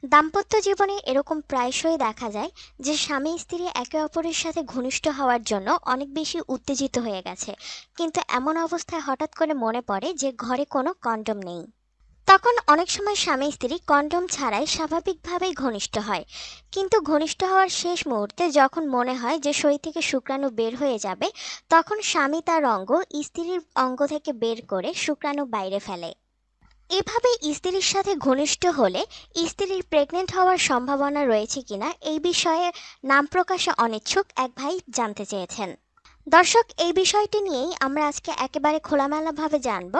দাম্পত্য জীবনে এরকম প্রায়শই দেখা যায় যে স্বামী স্ত্রী একে অপরের সাথে ঘনিষ্ঠ হওয়ার জন্য অনেক বেশি উত্তেজিত হয়ে গেছে, কিন্তু এমন অবস্থায় হঠাৎ করে মনে পড়ে যে ঘরে কোনো কন্ডোম নেই। তখন অনেক সময় স্বামী স্ত্রী কন্ডোম ছাড়াই স্বাভাবিকভাবেই ঘনিষ্ঠ হয়, কিন্তু ঘনিষ্ঠ হওয়ার শেষ মুহূর্তে যখন মনে হয় যে শরীর থেকে শুক্রাণু বের হয়ে যাবে, তখন স্বামী তার অঙ্গ স্ত্রীর অঙ্গ থেকে বের করে শুক্রাণু বাইরে ফেলে। এভাবে স্ত্রীর সাথে ঘনিষ্ঠ হলে স্ত্রীর প্রেগনেন্ট হওয়ার সম্ভাবনা রয়েছে কিনা এই বিষয়ে নাম প্রকাশে অনিচ্ছুক এক ভাই জানতে চেয়েছেন। দর্শক, এই বিষয়টি নিয়েই আমরা আজকে একেবারে খোলামেলাভাবে জানব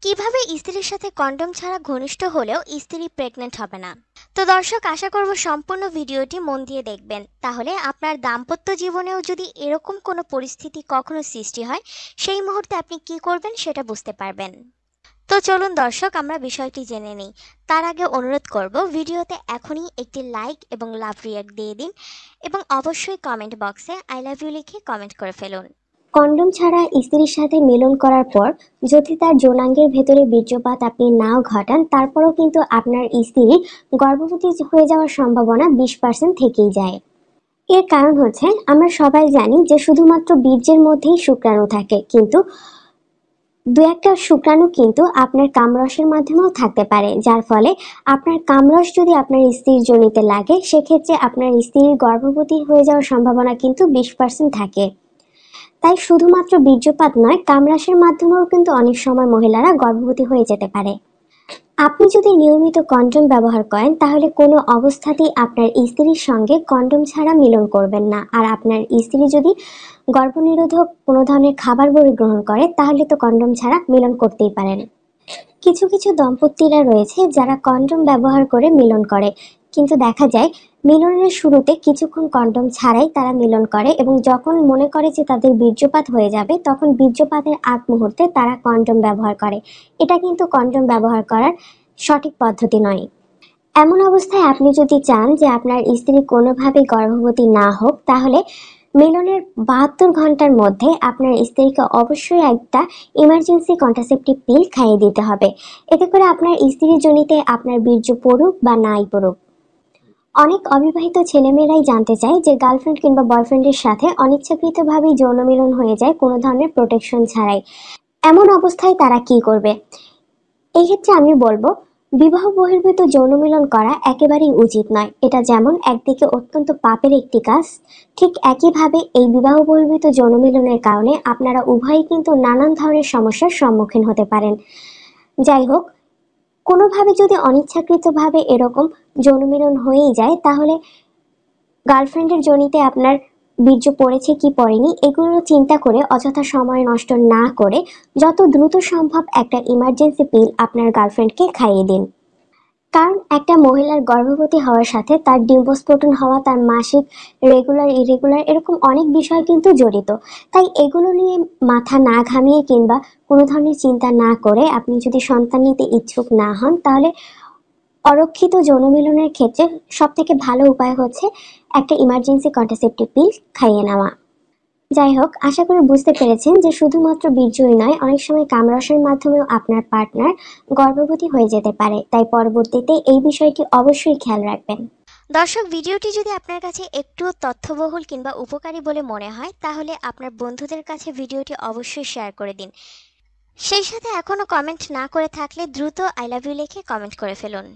কিভাবে স্ত্রীর সাথে কন্ডোম ছাড়া ঘনিষ্ঠ হলেও স্ত্রী প্রেগনেন্ট হবে না। তো দর্শক, আশা করব সম্পূর্ণ ভিডিওটি মন দিয়ে দেখবেন, তাহলে আপনার দাম্পত্য জীবনেও যদি এরকম কোনো পরিস্থিতি কখনো সৃষ্টি হয়, সেই মুহূর্তে আপনি কি করবেন সেটা বুঝতে পারবেন। তো চলুন দর্শক, আমরা বিষয়টি জেনে নিই। তার আগে অনুরোধ করব, ভিডিওতে এখনই একটি লাইক এবং লাভ রিয়াক্ট দিয়ে দিন এবং অবশ্যই কমেন্ট বক্সে আই লাভ ইউ লিখে কমেন্ট করে ফেলুন। কন্ডোম ছাড়া স্ত্রীর সাথে মিলন করার পর যদি তার যৌনাঙ্গের ভেতরে বীর্যপাত আপনি নাও ঘটান, তারপরেও কিন্তু আপনার স্ত্রী গর্ভবতী হয়ে যাওয়ার সম্ভাবনা 20% থেকেই যায়। এর কারণ হচ্ছে, আমরা সবাই জানি যে শুধুমাত্র বীর্যের মধ্যেই শুক্রাণু থাকে, কিন্তু দু একটা শুক্রাণু কিন্তু আপনার কামরসের মাধ্যমেও থাকতে পারে, যার ফলে আপনার কামরস যদি আপনার স্ত্রীর যোনিতে লাগে, সেক্ষেত্রে আপনার স্ত্রীর গর্ভবতী হয়ে যাওয়ার সম্ভাবনা কিন্তু 20% থাকে। তাই শুধুমাত্র বীর্যপাত নয়, কামরাসের মাধ্যমেও কিন্তু অনেক সময় মহিলারা গর্ভবতী হয়ে যেতে পারে। আপনি যদি নিয়মিত কন্ডোম ব্যবহার করেন, তাহলে কোনো অবস্থাতেই আপনার স্ত্রীর সঙ্গে কন্ডোম ছাড়া মিলন করবেন না। আর আপনার স্ত্রী যদি গর্ভনিরোধক কোনো ধরনের খাবার গ্রহণ করে, তাহলে তো কন্ডোম ছাড়া মিলন করতেই পারেন। কিছু কিছু দম্পতিরা রয়েছে যারা কন্ডোম ব্যবহার করে মিলন করে, কিন্তু দেখা যায় মিলনের শুরুতে কিছুক্ষণ কন্ডোম ছাড়াই তারা মিলন করে এবং যখন মনে করে যে তাদের বীর্যপাত হয়ে যাবে, তখন বীর্যপাতের আগ মুহূর্তে তারা কন্ডোম ব্যবহার করে। এটা কিন্তু কন্ডোম ব্যবহার করার সঠিক পদ্ধতি নয়। এমন অবস্থায় আপনি যদি চান যে আপনার স্ত্রী কোনোভাবেই গর্ভবতী না হোক, তাহলে মিলনের 72 ঘন্টার মধ্যে আপনার স্ত্রীকে অবশ্যই একটা ইমার্জেন্সি কন্ট্রাসেপটিভ পিল খাইয়ে দিতে হবে। এতে করে আপনার স্ত্রীর যোনিতে আপনার বীর্য পড়ুক বা নাই পড়ুক। অনেক অবিবাহিত ছেলেমেয়েরাই জানতে চায় যে গার্লফ্রেন্ড কিংবা বয়ফ্রেন্ডের সাথে অনিচ্ছাকৃতভাবেই যৌন মিলন হয়ে যায় কোনো ধরনের প্রোটেকশন ছাড়াই। এমন অবস্থায় তারা কি করবে? এই ক্ষেত্রে আমি বলবো, বিবাহ বহির্ভূত যৌন মিলন করা একেবারেই উচিত নয়। এটা যেমন একদিকে অত্যন্ত পাপের একটি কাজ, ঠিক একইভাবে এই বিবাহ বহির্ভূত যৌন মিলনের কারণে আপনারা উভয়ই কিন্তু নানান ধরনের সমস্যার সম্মুখীন হতে পারেন। যাই হোক, কোনোভাবে যদি অনিচ্ছাকৃতভাবে এরকম যৌন মিলন হয়েই যায়, তাহলে গার্লফ্রেন্ডের যোনিতে আপনার বীর্য পড়েছে কি পড়েনি এগুলো চিন্তা করে অযথা সময় নষ্ট না করে যত দ্রুত সম্ভব একটা ইমার্জেন্সি পিল আপনার গার্লফ্রেন্ডকে খাইয়ে দিন। কারণ একটা মহিলার গর্ভবতী হওয়ার সাথে তার ডিম্বস্ফোটন হওয়া, তার মাসিক রেগুলার ইরেগুলার এরকম অনেক বিষয় কিন্তু জড়িত। তাই এগুলো নিয়ে মাথা না ঘামিয়ে কিংবা কোনো ধরনের চিন্তা না করে আপনি যদি সন্তান নিতে ইচ্ছুক না হন, তাহলে অরক্ষিত যৌন মিলনের ক্ষেত্রে সব থেকে ভালো উপায় হচ্ছে একটা ইমার্জেন্সি কন্ট্রাসেপটিভ পিল খাইয়ে নেওয়া। যাই হোক, আশা করি বুঝতে পেরেছেন যে শুধুমাত্র বীর্যই নয়, অনেক সময় কামরসের মাধ্যমেও আপনার পার্টনার গর্ভবতী হয়ে যেতে পারে। তাই পরবর্তীতে এই বিষয়টি অবশ্যই খেয়াল রাখবেন। দর্শক, ভিডিওটি যদি আপনার কাছে একটু তথ্যবহুল কিংবা উপকারী বলে মনে হয়, তাহলে আপনার বন্ধুদের কাছে ভিডিওটি অবশ্যই শেয়ার করে দিন। সেই সাথে এখনও কমেন্ট না করে থাকলে দ্রুত আই লাভ ইউ লিখে কমেন্ট করে ফেলুন।